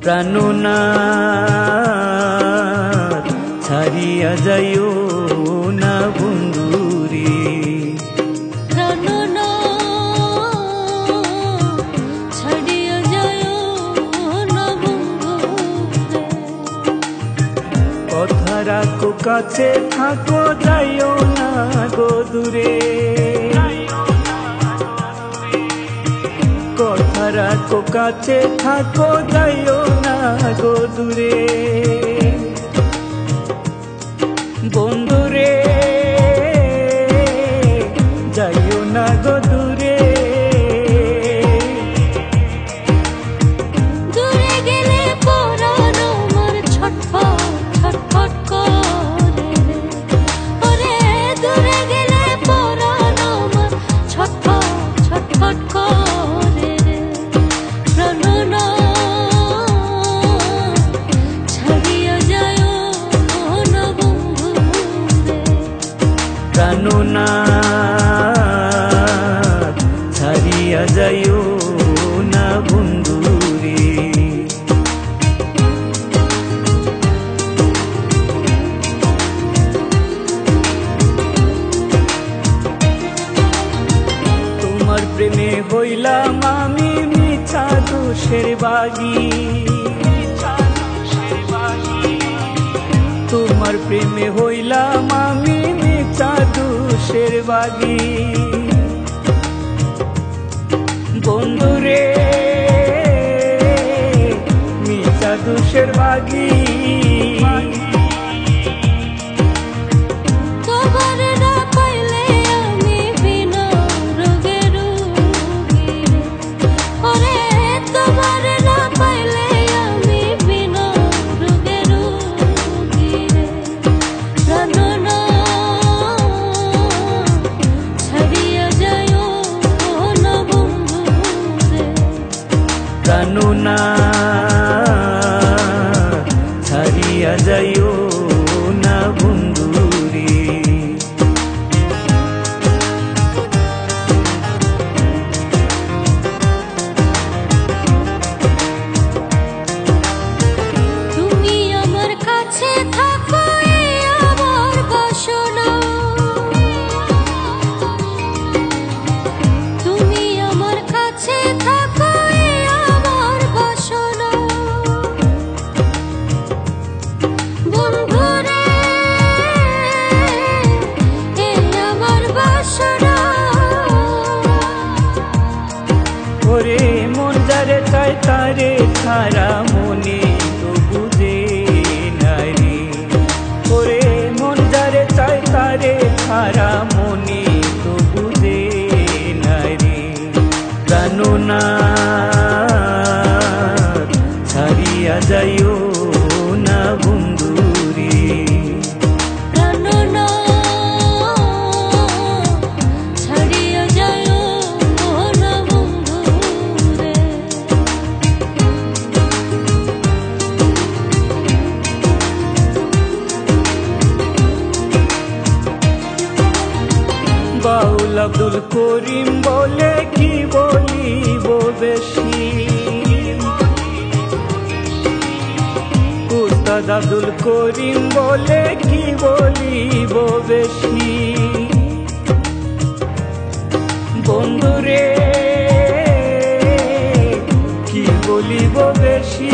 প্রাণনাথ ছাড়িয়া যাইও না বন্ধুরে। কথা রাখো কাছে থাকো যাইও না গো দূরে। কথা রাখো কাছে থাকো যাইও না গো দূরে। বন্ধুরে যাইও না গো দূরে। দূরে গেলে পরাণ আমার ছটফট ছটফট করে। ওরে দূরে গেলে পরাণ আমার ছটফট ছটফট করে। প্রাণনাথ ছাড়িয়া যাইও না বন্ধুরে। প্রাণনাথ ছাড়িয়া যাইও না বন্ধুরে। তোমার প্রেমে হইলাম আমি মিছা দোষের বাগী। তোমার প্রেমে হইলাম আমি মিছা দোষের বাগী। বন্ধুরে মিছা দোষের বাগী। তোমার না পাইলে আমি বিনা রোগে রোগী। ওরে তোমার না পাইলে আমি বিনা রোগে রোগী। প্রাণনাথ ছাড়িয়া যাইও না বন্ধুরে। প্রাণনাথ ছাড়িয়া যাইও না বন্ধুরে। তুমি আমার কাছে থাকো এই আমার বাসনা। তুমি আমার কাছে থাকো এই আমার বাসনা। বন্ধুরে এই আমার বাসনা। ওরে মন যারে চায় তারে ছাড়া মনে তো বুঝে নাই রে। ওরে মন যারে চায় তারে ছাড়া মনে তো বুঝে নাই রে। প্রাণনাথ ছাড়িয়া যাইও না বন্ধুরে। প্রাণনাথ ছাড়িয়া যাইও না বন্ধুরে। বাউল আব্দুল করিম বলে কি বলিব বেশি। উস্তাদ আব্দুল করিম বলে কি বলিব বেশি। বন্ধুরে কি বলিব বেশি।